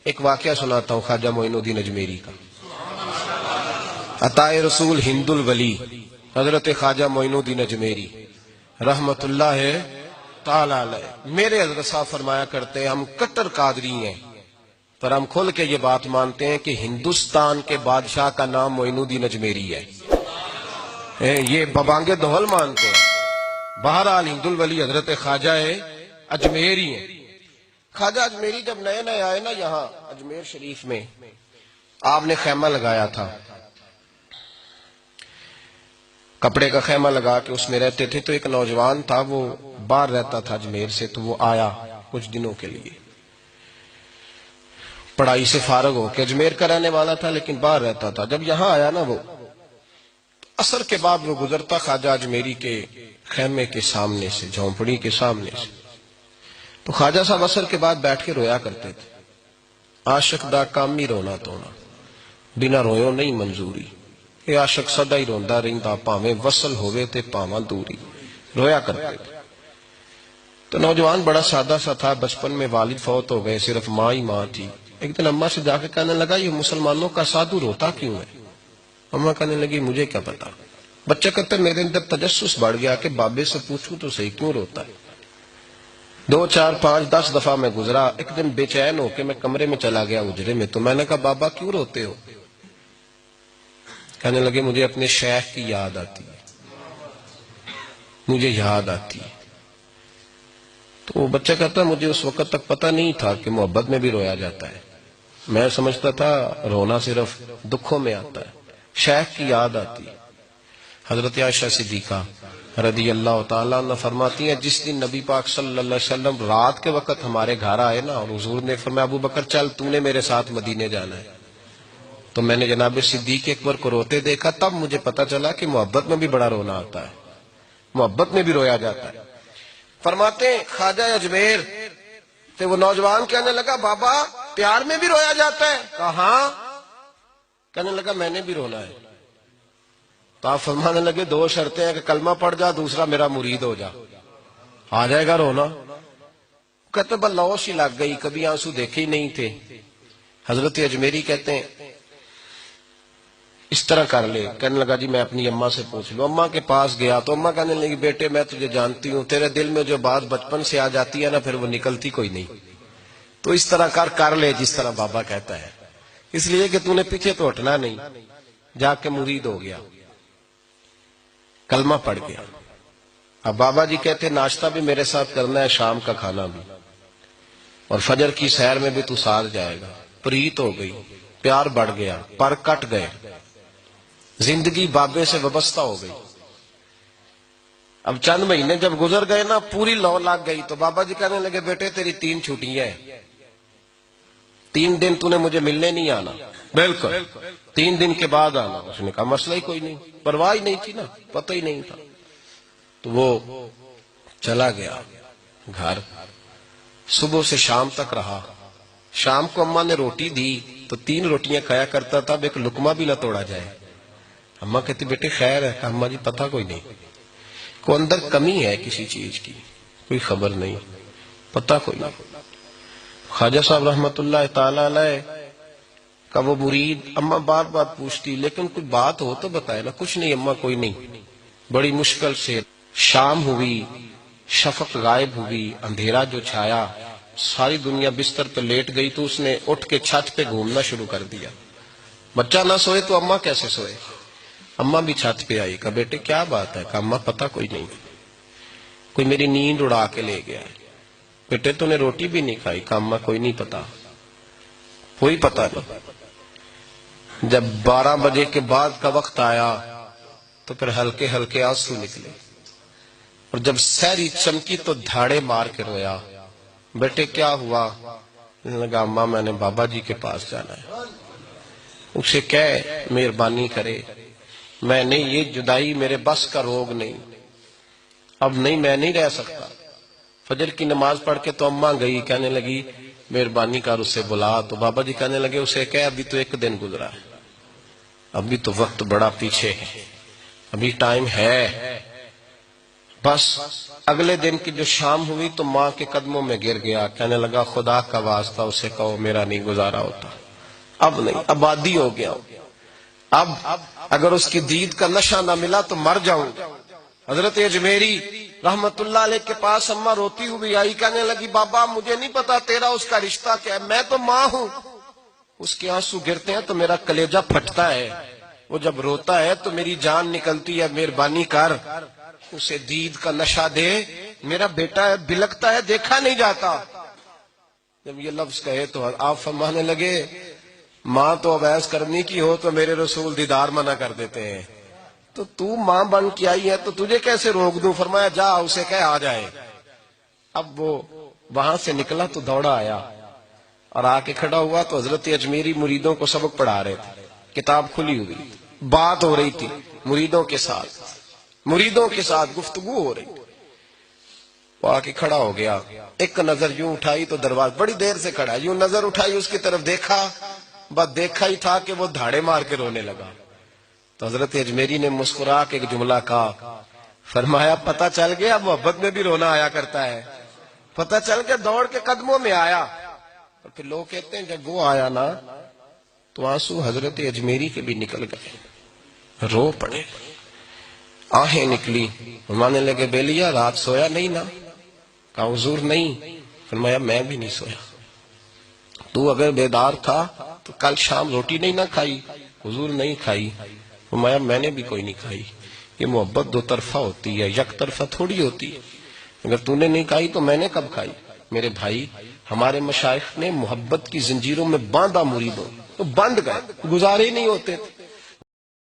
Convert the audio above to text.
ایک واقعہ سناتا ہوں خواجہ معین الدین اجمیری کا. عطائے رسول ہند الولی حضرت خواجہ معین الدین اجمیری رحمت اللہ تعالی علیہ. میرے حضرت صاحب فرمایا کرتے ہیں ہم کٹر قادری ہیں، پر ہم کھل کے یہ بات مانتے ہیں کہ ہندوستان کے بادشاہ کا نام معین الدین اجمیری ہے. یہ ببانگے دہل مانتے ہیں. بہرحال ہند الولی حضرت خواجہ اجمیری ہیں. خواجہ اجمیری جب نئے نئے آئے نا یہاں اجمیر شریف میں، آپ نے خیمہ لگایا تھا، کپڑے کا خیمہ لگا کے اس میں رہتے تھے. تو ایک نوجوان تھا، وہ باہر رہتا تھا اجمیر سے، تو وہ آیا کچھ دنوں کے لیے. پڑھائی سے فارغ ہو کے اجمیر کا رہنے والا تھا لیکن باہر رہتا تھا. جب یہاں آیا نا وہ عصر کے بعد وہ گزرتا خواجہ اجمیری کے خیمے کے سامنے سے، جھونپڑی کے سامنے سے، تو خواجہ صاحب عصر کے بعد بیٹھ کے رویا کرتے تھے. عاشق دا کام ہی رونا تونا، بنا رویوں نہیں منظوری. یہ عاشق سدا ہی روندا رہندا، پاویں وصل ہوئے تے پاواں دوری. رویا کرتے تھے. تو نوجوان بڑا سادہ سا تھا. بچپن میں والد فوت ہو گئے، صرف ماں ہی ماں تھی. ایک دن اماں سے جا کے کہنے لگا یہ مسلمانوں کا سادھو روتا کیوں ہے؟ اماں کہنے لگی مجھے کیا پتا. بچہ کہتا میرے اندر تجسس بڑھ گیا کہ بابے سے پوچھوں تو صحیح کیوں روتا ہے. 2 4 5 10 دفعہ میں گزرا. ایک دن بے چین ہو کے میں کمرے میں چلا گیا اجرے میں. تو میں نے کہا بابا کیوں روتے ہو؟ کہنے لگے مجھے اپنے شیخ کی یاد آتی ہے، مجھے یاد آتی ہے. تو وہ بچہ کہتا مجھے اس وقت تک پتہ نہیں تھا کہ محبت میں بھی رویا جاتا ہے. میں سمجھتا تھا رونا صرف دکھوں میں آتا ہے. شیخ کی یاد آتی ہے. حضرت عائشہ صدیقہ رضی اللہ تعالیٰ عنہ فرماتی ہیں جس دن نبی پاک صلی اللہ علیہ وسلم رات کے وقت ہمارے گھر آئے نا، اور حضور نے فرمایا ابو بکر چل تو نے میرے ساتھ مدینے جانا ہے، تو میں نے جناب صدیق اکبر کو روتے دیکھا. تب مجھے پتا چلا کہ محبت میں بھی بڑا رونا آتا ہے، محبت میں بھی رویا جاتا ہے. فرماتے ہیں خواجہ اجمیر تو وہ نوجوان کہنے لگا بابا پیار میں بھی رویا جاتا ہے؟ کہا ہاں. کہنے لگا میں نے بھی رونا ہے. تو آپ فرمانے لگے 2 شرطیں ہیں کہ کلمہ پڑھ جا، دوسرا میرا مرید ہو جا، آ جائے گا رونا. کہتے بلوش ہی لگ گئی، کبھی آنسو دیکھے ہی نہیں تھے. حضرت اجمیری کہتے ہیں اس طرح کر لے. کہنے لگا جی میں اپنی اماں سے پوچھ لوں. اماں کے پاس گیا تو اماں کہنے لگی بیٹے میں تجھے جانتی ہوں، تیرے دل میں جو بات بچپن سے آ جاتی ہے نا پھر وہ نکلتی کوئی نہیں. تو اس طرح کر لے جس طرح بابا کہتا ہے، اس لیے کہ تو نے پیچھے تو ہٹنا نہیں. جا کے مرید ہو گیا، کلمہ پڑھ گیا. اب بابا جی کہتے ناشتہ بھی میرے ساتھ کرنا ہے، شام کا کھانا بھی، اور فجر کی سیر میں بھی تو ساتھ جائے گا. پریت ہو گئی، پیار بڑھ گیا، پر کٹ گئے، زندگی بابے سے وابستہ ہو گئی. اب چند مہینے جب گزر گئے نا پوری لو لگ گئی. تو بابا جی کہنے لگے بیٹے تیری 3 چھٹیاں ہیں، 3 دن تو نے مجھے ملنے نہیں آنا. بالکل 3 دن کے بعد آنا. اس نے کہا مسئلہ ہی کوئی نہیں، پرواہ ہی نہیں تھی نا، پتہ ہی نہیں تھا. تو وہ چلا گیا گھر. صبح سے شام تک رہا. شام کو اماں نے روٹی دی تو 3 روٹیاں کھایا کرتا تھا، اب ایک لقمہ بھی نہ توڑا جائے. اماں کہتی بیٹے خیر ہے. اماں جی پتہ کوئی نہیں، کوئی اندر کمی ہے کسی چیز کی، کوئی خبر نہیں، پتہ کوئی نہیں. خواجہ صاحب رحمت اللہ تعالی علیہ کا وہ مرید اماں بار بار پوچھتی لیکن کوئی بات ہو تو بتائے نا. کچھ نہیں اماں کوئی نہیں. بڑی مشکل سے شام ہوئی، شفق غائب ہوئی، اندھیرا جو چھایا، ساری دنیا بستر پہ لیٹ گئی. تو اس نے اٹھ کے چھت پہ گھومنا شروع کر دیا. بچہ نہ سوئے تو اماں کیسے سوئے؟ اماں بھی چھت پہ آئی. کہا بیٹے کیا بات ہے؟ کہا اماں پتہ کوئی نہیں، کوئی میری نیند اڑا کے لے گیا. بیٹے تو نے روٹی بھی نہیں کھائی. کہا اماں کوئی نہیں پتا، کوئی پتہ نہیں. جب 12 بجے کے بعد کا وقت آیا تو پھر ہلکے ہلکے آنسو نکلے، اور جب سحری چمکی تو دھاڑے مار کے رویا. بیٹے کیا ہوا؟ لگا اماں میں نے بابا جی کے پاس جانا ہے، اسے کہہ مہربانی کرے. میں نہیں، یہ جدائی میرے بس کا روگ نہیں، اب نہیں میں نہیں رہ سکتا. فجر کی نماز پڑھ کے تو اماں گئی، کہنے لگی مہربانی کر اسے بلا. تو بابا جی کہنے لگے اسے کہہ ابھی تو 1 دن گزرا ہے، ابھی تو وقت بڑا پیچھے ہے، ابھی ٹائم ہے. بس اگلے دن کی جو شام ہوئی تو ماں کے قدموں میں گر گیا، کہنے لگا خدا کا واسطہ اسے کہو میرا نہیں گزارا ہوتا، اب نہیں، آبادی ہو گیا، اب اگر اس کی دید کا نشہ نہ ملا تو مر جاؤں گا۔ حضرت اجمیری رحمت اللہ علیہ کے پاس اماں روتی ہوئی آئی، کہنے لگی بابا مجھے نہیں پتا تیرا اس کا رشتہ کیا ہے، میں تو ماں ہوں۔ اس کے آنسو گرتے ہیں تو میرا کلیجہ پھٹتا ہے، وہ جب روتا ہے تو میری جان نکلتی ہے، مہربانی کر اسے دید کا نشہ دے، میرا بیٹا ہے بلکتا ہے دیکھا نہیں جاتا۔ جب یہ لفظ کہے تو آپ فرمانے لگے ماں تو عویس کرنی کی ہو تو میرے رسول دیدار منع کر دیتے ہیں، تو ماں بن کے آئی ہے تو تجھے کیسے روک دوں؟ فرمایا جا اسے کہہ آ جائے۔ اب وہ وہاں سے نکلا تو دوڑا آیا اور آ کے کھڑا ہوا تو حضرت اجمیری مریدوں کو سبق پڑھا رہے تھے، کتاب کھلی ہوئی، بات ہو رہی تھی مریدوں کے ساتھ گفتگو ہو رہی۔ وہ آ کے کھڑا ہو گیا، ایک نظر یوں اٹھائی تو دروازہ، بڑی دیر سے کھڑا، یوں نظر اٹھائی اس کی طرف دیکھا، بس دیکھا ہی تھا کہ وہ دھاڑے مار کے رونے لگا۔ تو حضرت اجمیری نے مسکرا کے ایک جملہ کہا، فرمایا پتہ چل گیا محبت میں بھی رونا آیا کرتا ہے، پتہ چل کے دوڑ کے قدموں میں آیا۔ اور پھر لوگ کہتے ہیں جب وہ آیا نا تو آنسو حضرت اجمیری کے بھی نکل گئے، رو پڑے، آہیں نکلی۔ فرمانے لگے بیلیا رات سویا نہیں نا؟ کہا حضور نہیں۔ فرمایا میں بھی نہیں سویا، تو اگر بیدار تھا تو کل شام روٹی نہیں نہ کھائی؟ حضور نہیں کھائی۔ فرمایا میں نے بھی کوئی نہیں کھائی۔ یہ محبت دو طرفہ ہوتی ہے، یک طرفہ تھوڑی ہوتی ہے، اگر تو نے نہیں کھائی تو میں نے کب کھائی؟ میرے بھائی ہمارے مشائخ نے محبت کی زنجیروں میں باندھا مریدوں، تو بند گئے، گزارے نہیں ہوتے تھے۔